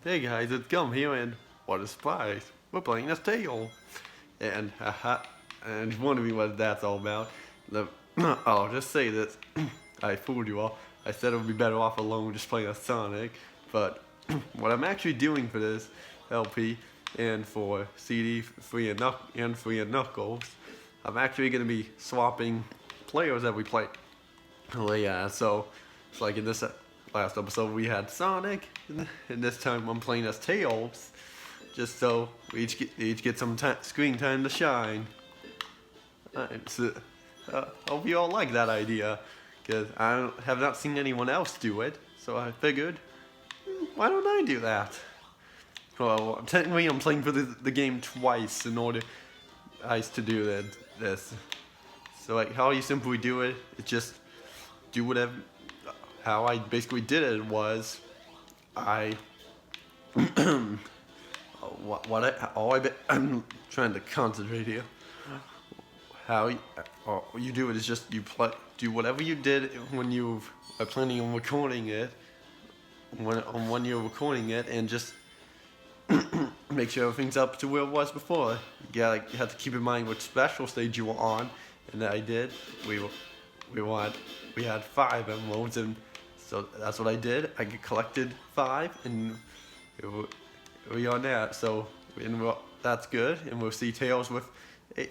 Hey guys, it's Gum here, and what a surprise! We're playing as Tail, and haha, and you wonder me what that's all about. The, I'll just say this: I fooled you all. I said it would be better off alone just playing as Sonic, but what I'm actually doing for this LP and for CD Free and Knuckles, I'm actually gonna be swapping players that we play. Oh yeah, so it's like in this last episode we had Sonic, and this time I'm playing as Tails, just so we each get some screen time to shine. So, hope you all like that idea, because I have not seen anyone else do it, so I figured, why don't I do that? Well, technically I'm playing for the game twice in order to do this. So like how you simply do it, it's just do whatever. How I basically did it was, I I'm trying to concentrate here. How you do it is just do whatever you did when you are planning on recording it, when you're recording it, and just make sure everything's up to where it was before. You have to keep in mind which special stage you were on, and I did. We had 5 emeralds, and so that's what I did. I collected 5, and we are now. So that's good, and we'll see Tails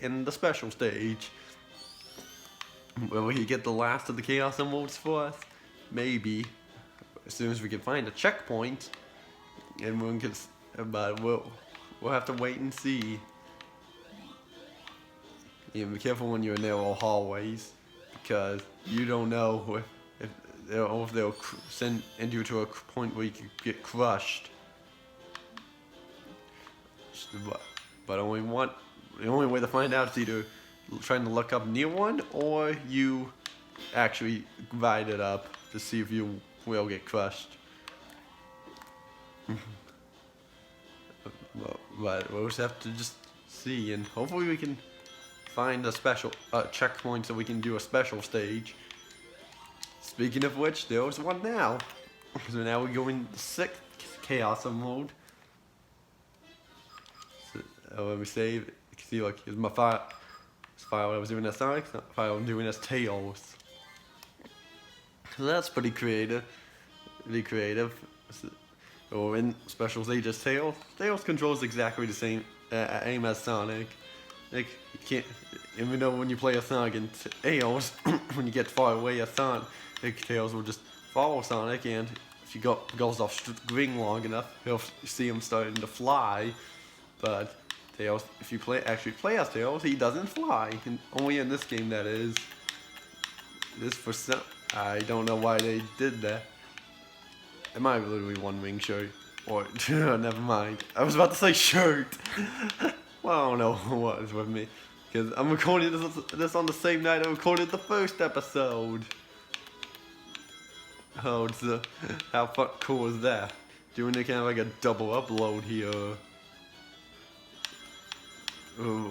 in the special stage. Will we get the last of the Chaos Emeralds for us? Maybe, as soon as we can find a checkpoint, and but we'll have to wait and see. Yeah, be careful when you're in narrow hallways, because you don't know if they'll send you to a point where you can get crushed. But the only way to find out is either trying to look up near one, or you actually divide it up to see if you will get crushed. But we'll just have to just see, and hopefully we can find a special checkpoint so we can do a special stage. Speaking of which, there's one now. So now we go in the 6th Chaos Emerald. So, let me save. You can see, like, here's my file. This file I was doing as Sonic, file I'm doing as Tails. So that's pretty creative. So in special stage as Tails. Tails controls exactly the same aim as Sonic. Like, you can't, even though when you play a Sonic and Tails, when you get far away as Sonic, Tails will just follow Sonic, and if he goes off screen long enough, you'll see him starting to fly. But Tails, if you actually play as Tails, he doesn't fly. And only in this game, that is. I don't know why they did that. It might be literally one wing shirt, or never mind. I was about to say shirt. Well, I don't know what is with me, because I'm recording this on the same night I recorded the first episode. Oh, how cool is that? Doing it kind of like a double upload here. Ooh,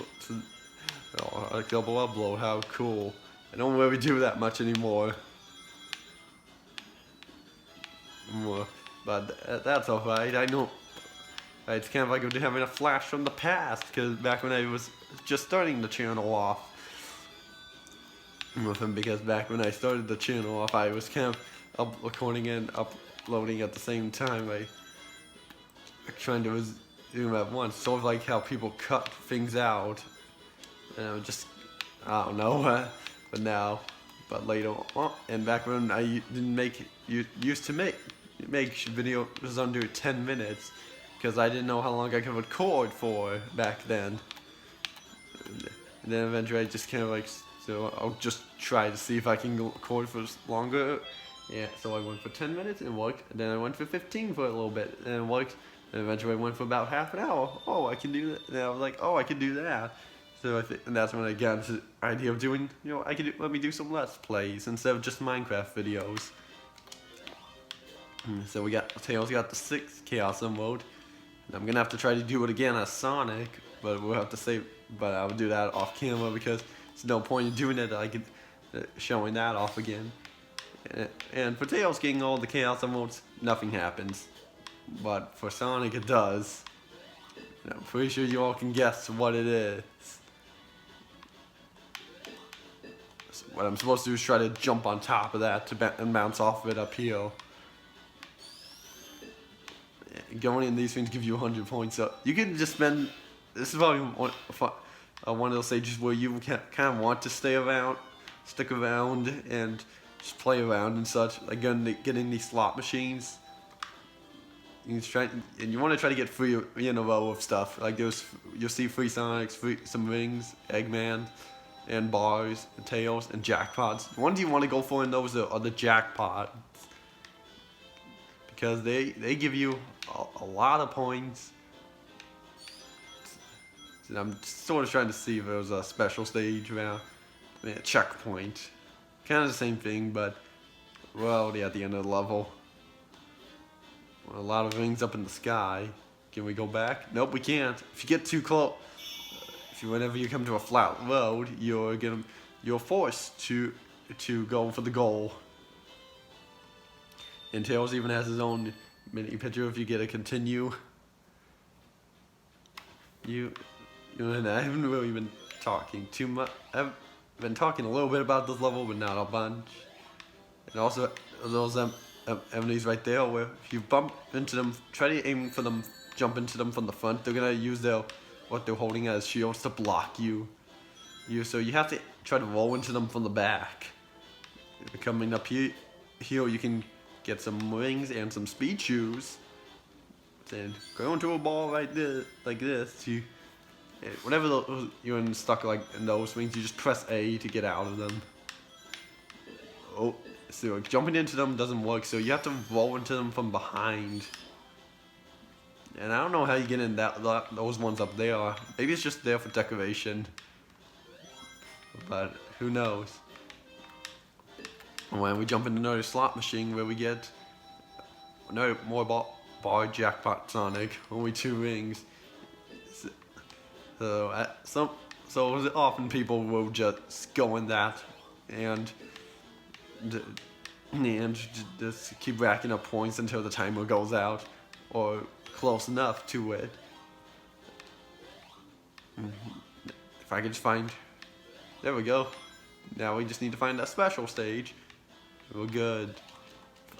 a double upload, how cool. I don't really do that much anymore. But that's alright, I know. It's kind of like having a flash from the past, because back when I was just starting the channel off. Because back when I started the channel off, I was kind of recording and uploading at the same time. I trying to do them at once, sort of like how people cut things out. And I don't know, but later on, and back when I used to make videos under 10 minutes, because I didn't know how long I could record for back then. And then eventually I just kind of like, so I'll just try to see if I can record for longer. Yeah, so I went for 10 minutes and it worked, and then I went for 15 for a little bit, and it worked, and eventually I went for about half an hour. Oh, I can do that. And I was like, oh, I can do that. So and that's when I got into the idea of doing, let me do some Let's Plays instead of just Minecraft videos. So Tails got the 6th Chaos Emerald. I'm gonna have to try to do it again as Sonic, but we'll have to save. But I'll do that off camera, because there's no point in doing it. Showing that off again. And for Tails getting all the Chaos Emeralds, nothing happens. but for Sonic it does. And I'm pretty sure you all can guess what it is. So what I'm supposed to do is try to jump on top of that and bounce off of it uphill. Going in these things give you 100 points, so you can just spend. This is probably one of those stages where you kind of want to stick around, and just play around and such. Like getting these slot machines. You want to try to get 3 in a row of stuff. Like you'll see 3 Sonics, some rings, Eggman, and bars, and tails, and jackpots. The ones you want to go for in those are the jackpots, because they give you a lot of points. And I'm sort of trying to see if there was a special stage around. I mean, a checkpoint. Kind of the same thing, but we're already at the end of the level. A lot of rings up in the sky. Can we go back? Nope, we can't. If you get too close, whenever you come to a flat road, you're forced to go for the goal. And Tails even has his own mini picture if you get a continue. And I haven't really been talking too much. I've been talking a little bit about this level, but not a bunch. And also, those enemies right there, where if you bump into them, try to aim for them, jump into them from the front, they're gonna use what they're holding as shields to block you. So you have to try to roll into them from the back. Coming up here, you can get some rings and some speed shoes. And go into a ball right there, like this. Whenever you're stuck like in those rings, you just press A to get out of them. Oh, so jumping into them doesn't work, so you have to roll into them from behind. And I don't know how you get in those ones up there. Maybe it's just there for decoration. But who knows? When we jump into another slot machine where we get no more bar jackpot Sonic, only 2 rings. So often people will just go in that and just keep racking up points until the timer goes out, or close enough to it. If I could just find, there we go. Now we just need to find that special stage. We're good.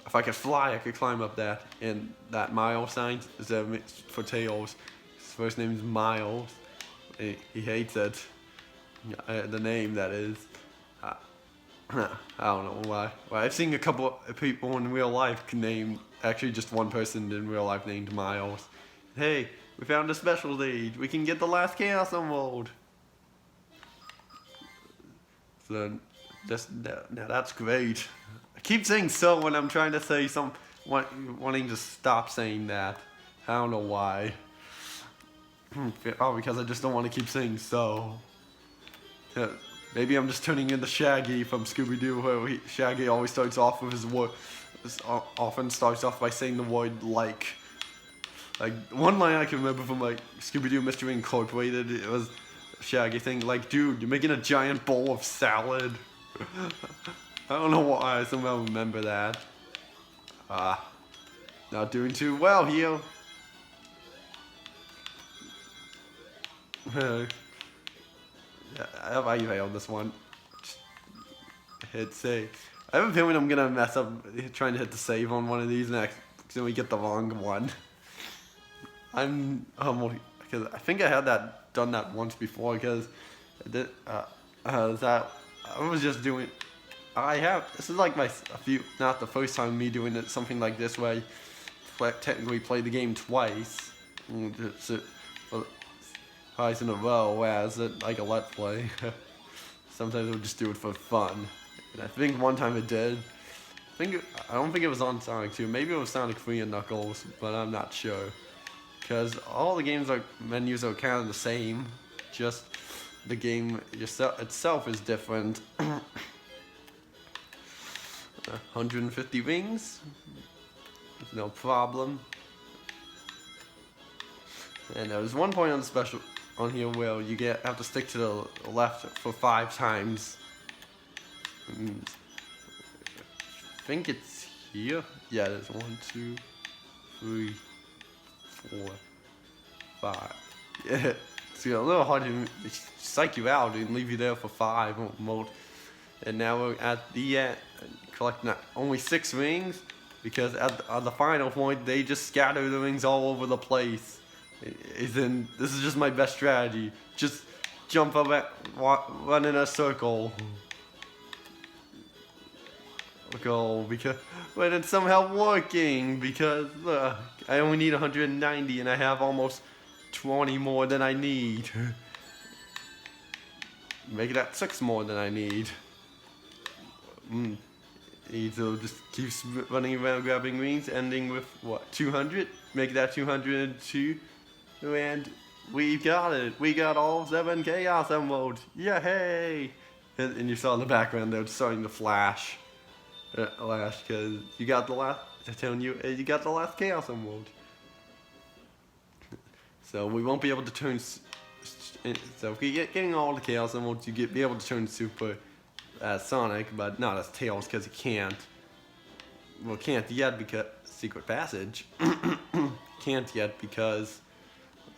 If I could fly, I could climb up that. And that Miles sign is for Tails. His first name is Miles. He hates it. The name, that is. I don't know why. Well, I've seen a couple of people in real life name, actually just one person in real life named Miles. Hey, we found a special stage. We can get the last Chaos Emerald. So, now that's great. I keep saying so when I'm trying to say wanting to stop saying that. I don't know why. Oh, because I just don't want to keep saying so. Maybe I'm just turning into Shaggy from Scooby-Doo, where Shaggy always starts off with his word. Often starts off by saying the word like. Like, one line I can remember from like Scooby-Doo Mystery Incorporated, it was Shaggy saying, like, dude, you're making a giant bowl of salad. I don't know why I somehow remember that. Not doing too well here. I failed this one. Hit save. I have a feeling I'm gonna mess up trying to hit the save on one of these next, because we get the wrong one. Because I think I had done that once before, because I did I was just doing. This is like not the first time me doing something like this where I technically play the game twice. Twice in a row, whereas like a Let's Play. Sometimes we'll just do it for fun. And I think one time it did. I don't think it was on Sonic 2. Maybe it was Sonic 3 and Knuckles, but I'm not sure. Because all the games menus are kind of the same. Just the game itself is different. 150 rings. No problem. And there was one point on the special on here where you have to stick to the left for 5 times. I think it's here. Yeah, there's 1, 2, 3, 4, 5. Yeah, it's a little hard to psych you out and leave you there for 5 almost. And now we're at the end, collecting only 6 rings, because at the final point they just scatter the rings all over the place. This is just my best strategy. Just jump up, run in a circle. Go because, but it's somehow working because I only need 190 and I have almost 20 more than I need. Make that 6 more than I need. So just keeps running around grabbing rings, ending with what, 200? Make that 202, and we got it. We got all 7 Chaos Emeralds. Yay! And you saw in the background they're starting to flash. Because you got the last. I'm telling you, you got the last Chaos Emerald. So we won't be able to turn. So if we getting all the Chaos Emeralds, you be able to turn Super as Sonic, but not as Tails, because you can't. Well, can't yet because Secret Passage. Can't yet because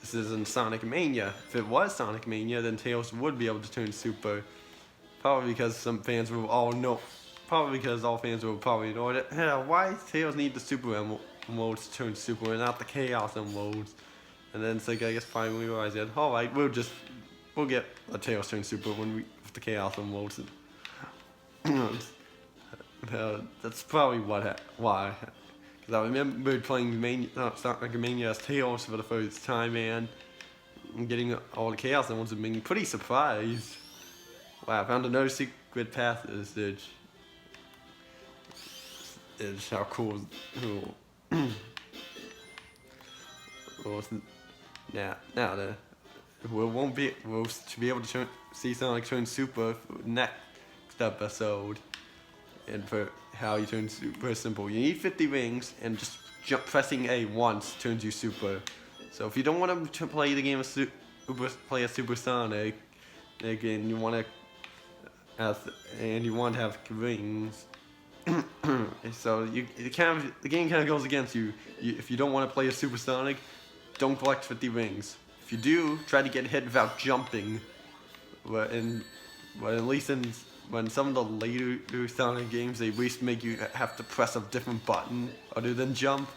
this isn't Sonic Mania. If it was Sonic Mania, then Tails would be able to turn Super. Probably because some fans will all know. Probably because all fans will probably know that. Why Tails need the Super Emeralds to turn Super and not the Chaos Emeralds? And then it's like, I guess finally we realized that, alright, we'll get a Tails turn Super with the Chaos Emeralds. That's probably why. Because I remember playing Sonic Mania as Tails for the first time, and getting all the Chaos Emeralds and being pretty surprised. Wow, I found another secret passage. Is how cool. Now we'll be able to see Sonic turn Super next episode, and for how you turn Super simple. You need 50 rings, and just pressing A once turns you Super. So if you don't want to play the game of play a Super Sonic, again you want to have rings. So the game kind of goes against you. If you don't want to play a Super Sonic, don't collect 50 rings. If you do, try to get hit without jumping. But at least when some of the later Sonic games, they at least make you have to press a different button other than jump.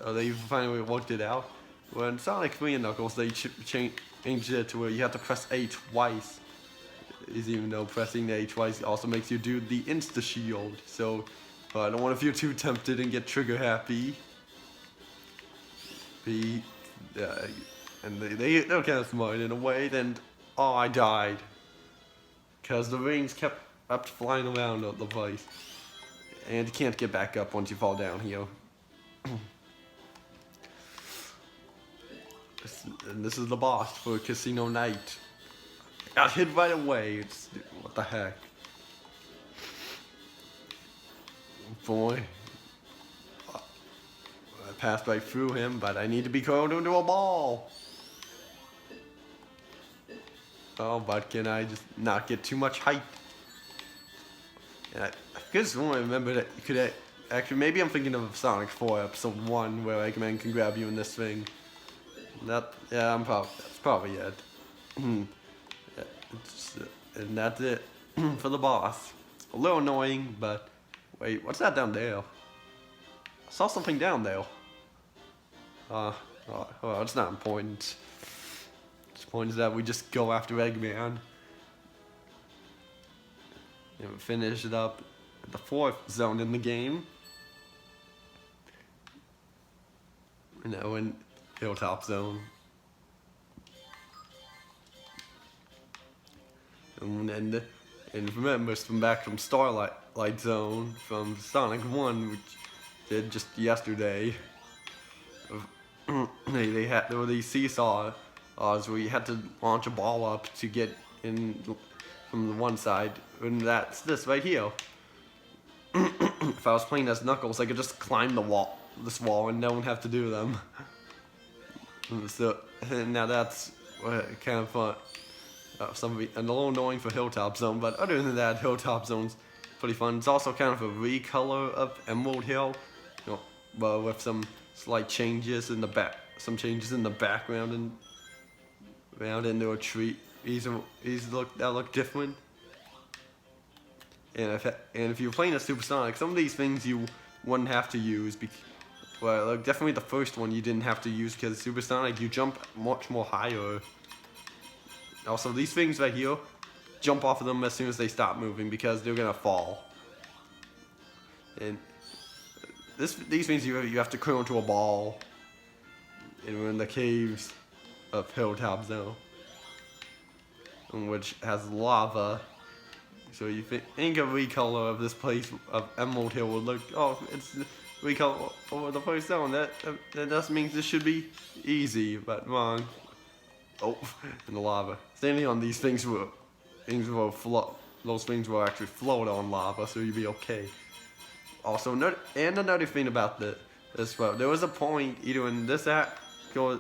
Or they finally worked it out. When Sonic 3 and Knuckles, they changed it to where you have to press A twice. Even though pressing A twice also makes you do the insta-shield. So, I don't want to feel too tempted and get trigger happy. And they're kind of smart in a way, then, I died. Because the rings kept flying around the place. And you can't get back up once you fall down here. And this is the boss for Casino Night. Got hit right away. What the heck? Boy. I passed right through him, but I need to be curled into a ball. Oh, but can I just not get too much height? And I just want to remember that you could actually, maybe I'm thinking of Sonic 4 Episode 1, where Eggman can grab you in this thing. That's probably it. And that's it for the boss. A little annoying, but wait, what's that down there? I saw something down there. It's not important. The point is that we just go after Eggman and finish it up at the 4th zone in the game. In Hilltop Zone. And remember from back from Starlight Zone from Sonic 1, which did just yesterday. There were these seesaws where you had to launch a ball up to get in from the one side, and that's this right here. If I was playing as Knuckles, I could just climb this wall, and no one have to do them. So now that's kind of fun. A little annoying for Hilltop Zone, but other than that, Hilltop Zone's pretty fun. It's also kind of a recolor of Emerald Hill, but with some slight changes in the some changes in the background and around into a tree. These look different. And if you're playing a Supersonic, some of these things you wouldn't have to use. Well, like definitely the first one you didn't have to use because Supersonic you jump much more higher. Also, these things right here, jump off of them as soon as they stop moving because they're gonna fall. And these things you have to curl into a ball. And we're in the caves of Hilltop Zone, which has lava. So you think a recolor of this place of Emerald Hill would look, oh, it's recolor over the first zone. That just means this should be easy, but wrong. Oh, and the lava. Standing on these things will float. Those things will actually float on lava, so you'll be okay. Also, another thing about this, well, there was a point either in this act or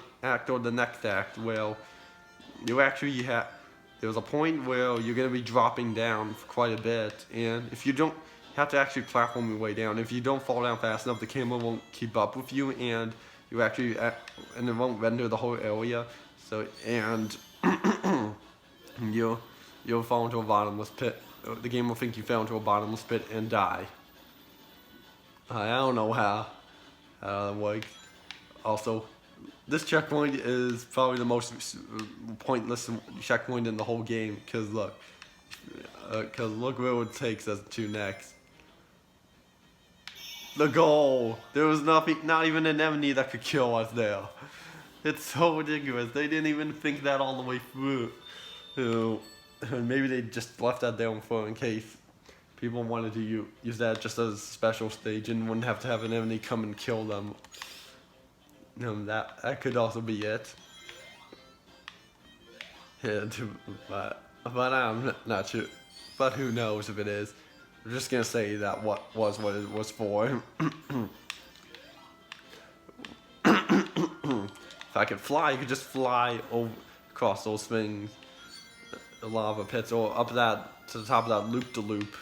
the next act where you actually there was a point where you're gonna be dropping down for quite a bit, and if you don't have to actually platform your way down, if you don't fall down fast enough, the camera won't keep up with you, and you actually and it won't render the whole area. So and you'll fall into a bottomless pit. The game will think you fell into a bottomless pit and die. I don't know how that works. Also, this checkpoint is probably the most pointless checkpoint in the whole game. Cause look where it takes us to next. The goal. There was not even an enemy that could kill us there. It's so ridiculous. They didn't even think that all the way through. Maybe they just left that there for in case people wanted to use that just as a special stage and wouldn't have to have an enemy come and kill them. That could also be it. Yeah, but I'm not sure. But who knows if it is? I'm just gonna say that what it was for. If I could fly, you could just fly across those things, the lava pits, or up to the top of that loop-de-loop.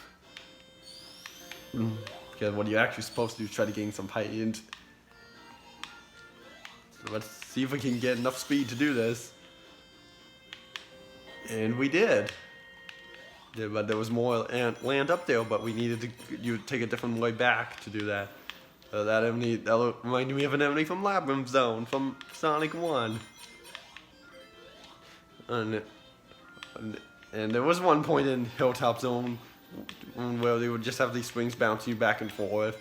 Because what you're actually supposed to do is try to gain some height. So let's see if we can get enough speed to do this. And we did. Yeah, but there was more land up there, but we needed to take a different way back to do that. That reminded me of an enemy from Labyrinth Zone from Sonic 1. And there was one point in Hilltop Zone where they would just have these swings bouncing you back and forth.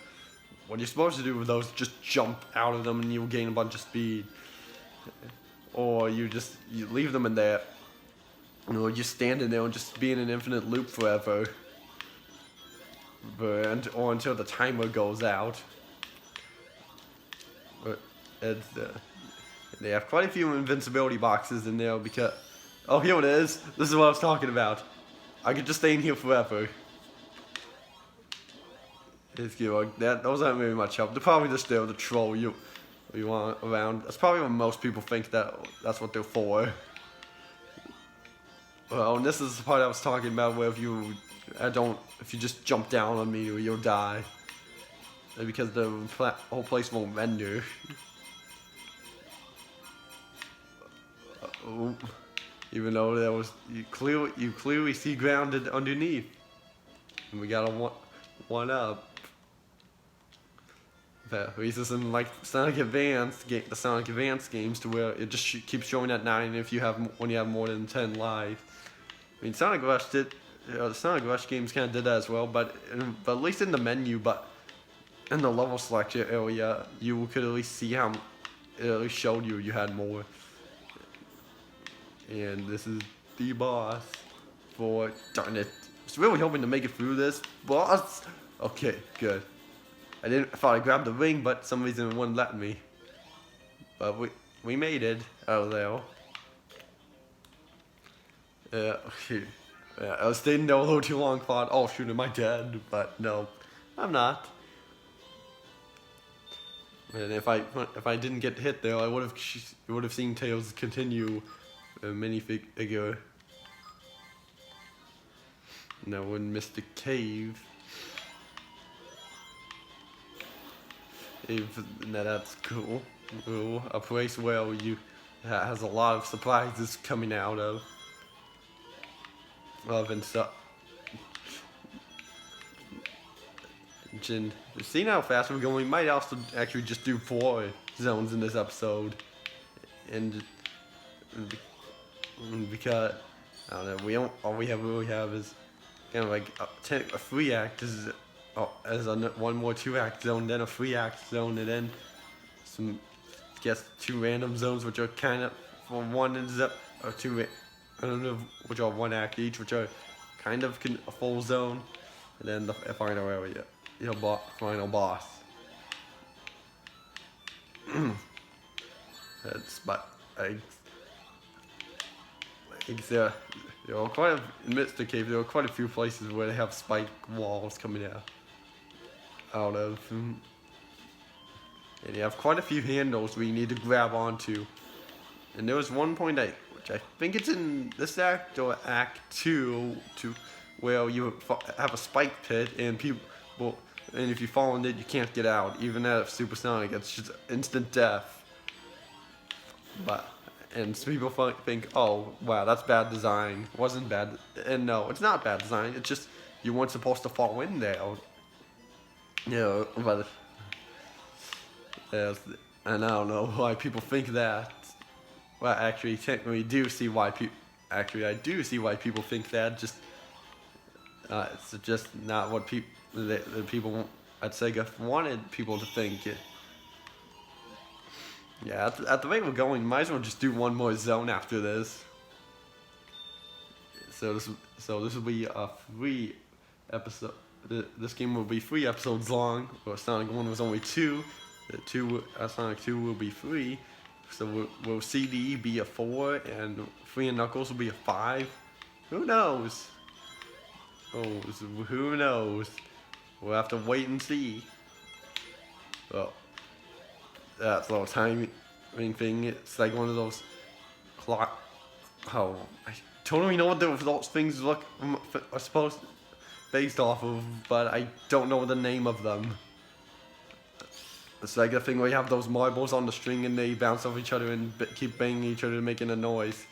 What you're supposed to do with those is just jump out of them and you'll gain a bunch of speed. Or you leave them in there. Or you stand in there and just be in an infinite loop forever. Or until the timer goes out. They have quite a few invincibility boxes in there because... Oh, here it is. This is what I was talking about. I could just stay in here forever. It's good. Those aren't very much help. They're probably just there to troll you want around. That's probably what most people think that's what they're for. Well, and this is the part I was talking about where if you just jump down on me, you'll die. Because the whole place won't render. Even though you clearly see grounded underneath. And we got a one up. That raises in like Sonic Advance, the Sonic Advance games, to where it just keeps showing at 9 when you have more than 10 lives. I mean, Sonic Rush the Sonic Rush games kind of did that as well, but at least in the menu, but in the level selection area, you could at least see how it at least showed you had more. And this is the boss for, darn it. I was really hoping to make it through this boss. Okay, good. I thought I grabbed the ring, but for some reason it wouldn't let me. But we made it out of there. Yeah, I was staying there a little too long, thought, oh shoot, am I dead? But no, I'm not. And if I didn't get hit there, I would have seen Tails continue a minifigure. Now we're in Mystic Cave. That's cool. Cool. A place where you has a lot of surprises coming out of and stuff. And seeing how fast we're going, we might also actually just do 4 zones in this episode, and because I don't know, we don't. All we really have is kind of like a 3-act is as a 1 more 2-act zone, then a 3-act zone, and then some 2 random zones which are kind of for 1 is or 2. I don't know which are 1 act each, which are kind of a full zone, and then the final area, final boss. That's there are quite in Mystic Cave. There are quite a few places where they have spike walls coming out of, and you have quite a few handles where you need to grab onto. And there was one point which I think it's in this act or Act 2, where you have a spike pit and and if you fall in it, you can't get out. Even at Supersonic, it's just instant death. And some people think, oh, wow, that's bad design. It wasn't bad. And no, it's not bad design. It's just you weren't supposed to fall in there. But and I don't know why people think that. Well, actually, technically, do see why people. Actually, I do see why people think that. Just it's just not what the people at Sega wanted people to think. Yeah, at the rate we're going, might as well just do 1 more zone after this. So this will be a 3 episode. This game will be 3 episodes long. Or Sonic 1 was only 2. Sonic 2 will be 3. So will CD be a 4 and 3 and Knuckles will be a 5? Who knows? Who knows? We'll have to wait and see. Well, that's a little timing thing. It's like one of those clock. Oh, I don't even know what those things are supposed based off of, but I don't know the name of them. It's like the thing where you have those marbles on the string and they bounce off each other and keep banging each other making a noise.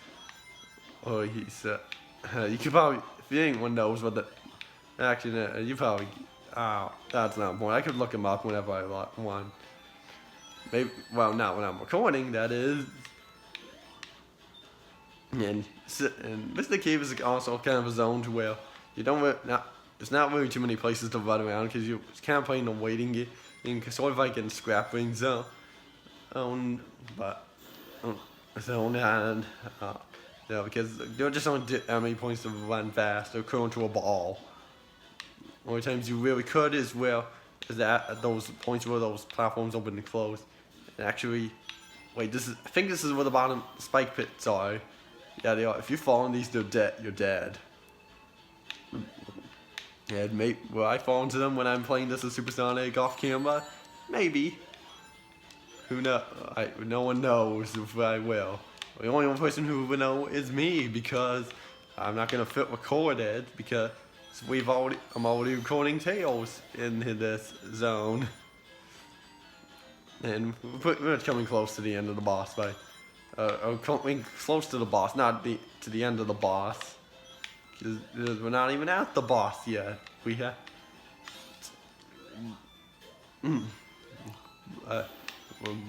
Oh, you could probably, if anyone knows what actually, you probably, that's not important. I could look them up whenever I want. Maybe, well, not when I'm recording, that is. And Mystic Cave is also kind of a zone to where you there's not really too many places to run around because you're kind of playing a waiting game. Sort of like in Scrap Ring Zone, because there just aren't that many points to run fast or curl into a ball. Only times you really could is at those points where those platforms open and close. And actually, I think this is where the bottom spike pits are. Yeah, they are. If you fall in these, you're dead. Yeah, will I fall into them when I'm playing this as Supersonic off camera? Maybe. Who knows? No one knows if I will. The only one person who will know is me because I'm not gonna record it because I'm already recording Tails in this zone. And we're pretty much coming close to the end of the boss fight. Coming close to the boss, not to the end of the boss. Because we're not even at the boss yet. We have.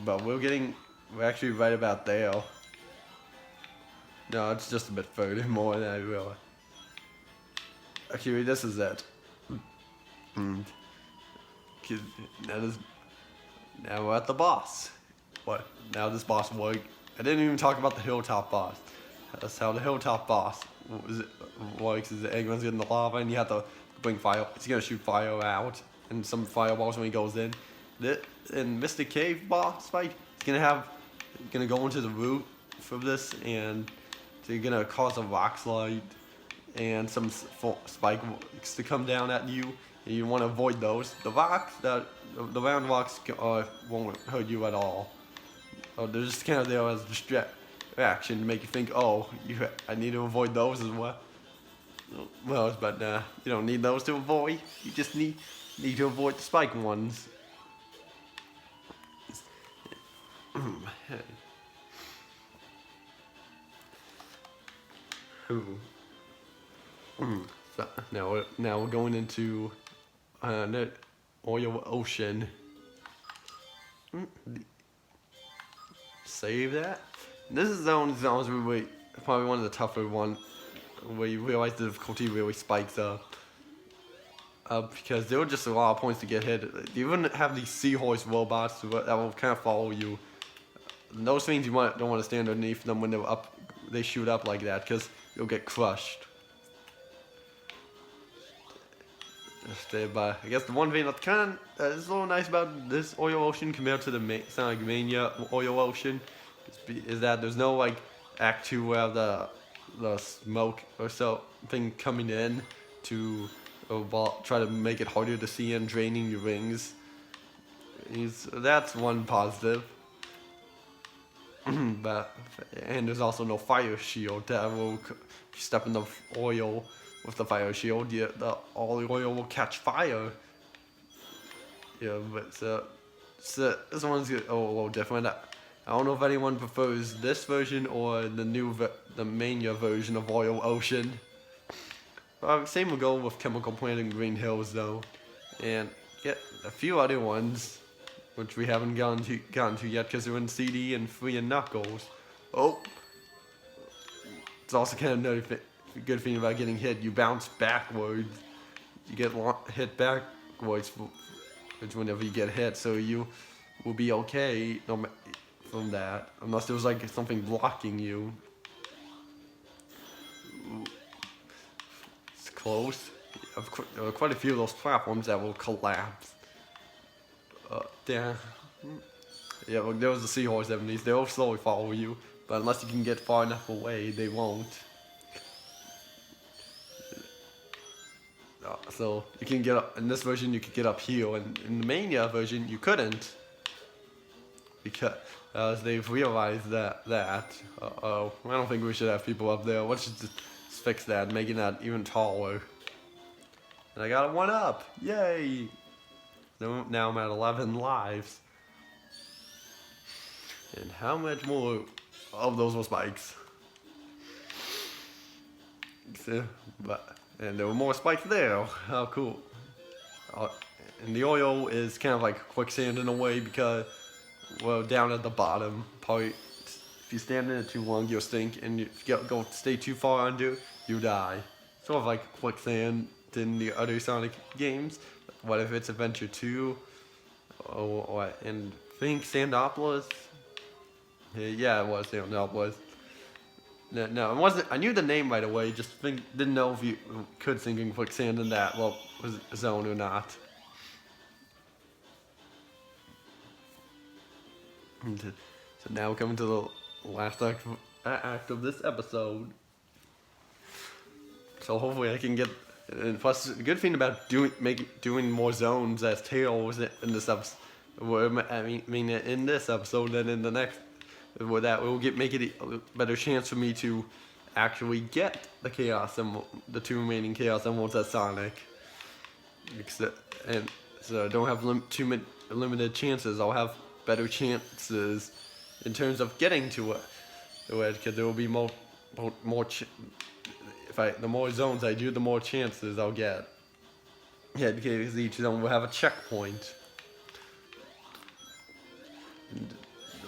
But we're actually right about there. No, it's just a bit further more than I realized. Actually, this is it. Now we're at the boss. What? Now this boss works. I didn't even talk about the hilltop boss. That's how the hilltop boss works. Is Eggman's getting the lava and you have to bring fire. It's gonna shoot fire out and some fireballs when he goes in. In Mystic Cave boss fight, he's gonna go into the root for this and so you're gonna cause a rock slide and some spikes to come down at you. And you want to avoid those. The round rocks won't hurt you at all. They're just kind of there as a distraction to make you think, I need to avoid those as well. Well, but you don't need those to avoid. You just need to avoid the spike ones. Okay. Ooh. So now we're going into the Oil Ocean. Save that. This is zones where probably one of the tougher ones where you realize the difficulty really spikes up. Because there were just a lot of points to get hit. You wouldn't have these seahorse robots that will kind of follow you. And those things you don't want to stand underneath them when they're up. They shoot up like that because you'll get crushed. But I guess the one thing that's kind of is a little nice about this Oil Ocean compared to the Sonic Mania Oil Ocean is that there's no like Act 2 where the smoke or so thing coming in to try to make it harder to see and draining your rings. That's one positive. And there's also no fire shield that will, if you step in the oil with the fire shield, all the oil will catch fire. Yeah, but this one's a little different. I don't know if anyone prefers this version or the Mania version of Oil Ocean. Same will go with Chemical Plant and Green Hills though, and get a few other ones, which we haven't gotten to yet because they're in CD and Free and Knuckles. Oh, it's also kind of another good thing about getting hit. You bounce backwards. You get hit backwards whenever you get hit, so you will be okay from that, unless there was like something blocking you. It's close. There are quite a few of those platforms that will collapse. Yeah, well, there was the seahorse enemies. They'll slowly follow you, but unless you can get far enough away, they won't. So you can get up in this version. You could get up here, and in the Mania version, you couldn't because they've realized that. I don't think we should have people up there. Let's just fix that, making that even taller. And I got a 1-up. Yay! Now I'm at 11 lives. And how much more of those were spikes? And there were more spikes there. How cool. And the oil is kind of like quicksand in a way because, well, down at the bottom part, if you stand in it too long, you'll stink. And if you stay too far under, you die. Sort of like quicksand in the other Sonic games. What if it's Adventure 2? And think Sandopolis? Yeah, it was Sandopolis. No, it wasn't. I knew the name right away. Just didn't know if you could sink in quicksand in that was zone or not. So now we're coming to the last act of this episode. So hopefully I can get. And plus, the good thing about doing more zones as Tails in this episode, in this episode than in the next, where that will make it a better chance for me to actually get the the 2 remaining Chaos Emeralds as Sonic. And so I don't have limited chances. I'll have better chances in terms of getting to it, because there will be more. The more zones I do, the more chances I'll get. Yeah, because each zone will have a checkpoint.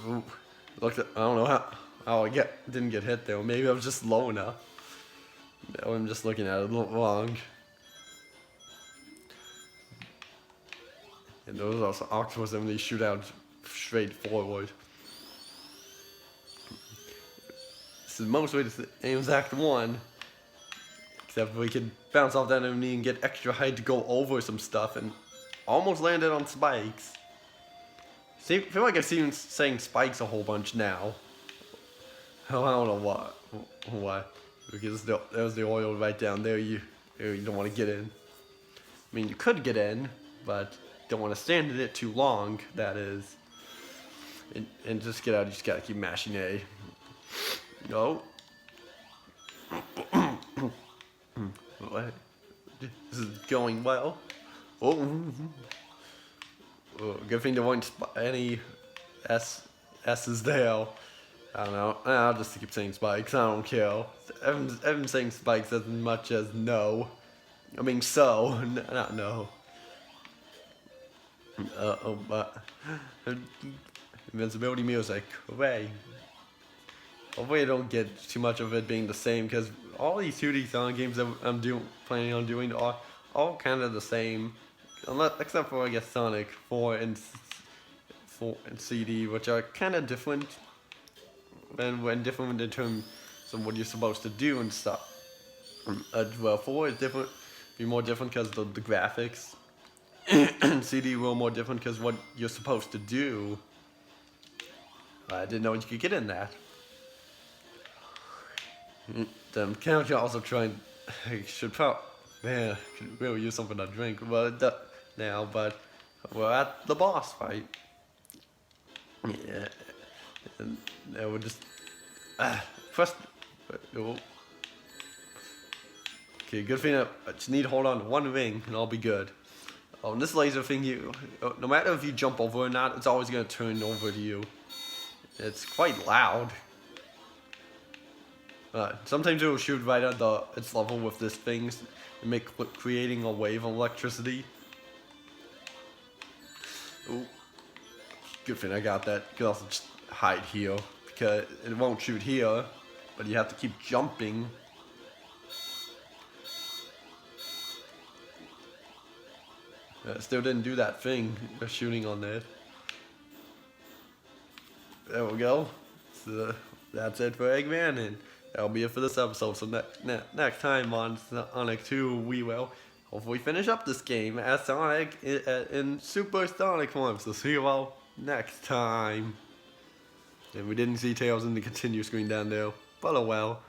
I don't know how I didn't get hit there. Maybe I was just low enough. I'm just looking at it wrong. And those are also octopus and they shoot out straight forward. This is most way to Aim's Act 1. Except we could bounce off that enemy and get extra height to go over some stuff and almost landed on spikes. I feel like I've seen saying spikes a whole bunch now. I don't know why. Because there's the oil right down there. You don't want to get in. I mean, you could get in, but don't want to stand in it too long. That is. And just get out. You just gotta keep mashing A. No. This is going well. Oh, good thing there weren't any S's there. I don't know. I'll just keep saying spikes. I don't care. I'm saying spikes as much as no. I mean so, not no. But invincibility music. Hooray. Hopefully I don't get too much of it being the same, because all these 2D Sonic games that I'm planning on doing are all kind of the same, except for I guess Sonic 4 and CD, which are kind of different, and different in terms of what you're supposed to do and stuff. Well, 4 is different, be more different because of the graphics, and CD were more different because what you're supposed to do. I didn't know you could get in that. Then can't you also try and should probably could really use something to drink, but now, but we're at the boss fight. Yeah, and we'll just first. Oh. Okay, good thing I just need to hold on to one ring and I'll be good. Oh, and this laser thing, no matter if you jump over or not, it's always gonna turn over to you. It's quite loud. Sometimes it will shoot right at its level with this thing and creating a wave of electricity. Ooh. Good thing I got that. You can also just hide here, because it won't shoot here, but you have to keep jumping. Still didn't do that thing, shooting on that. There we go. So that's it for Eggman, and that'll be it for this episode. So next time on Sonic 2, we will hopefully finish up this game as Sonic in Super Sonic form. So see you all next time. And we didn't see Tails in the continue screen down there, but oh well.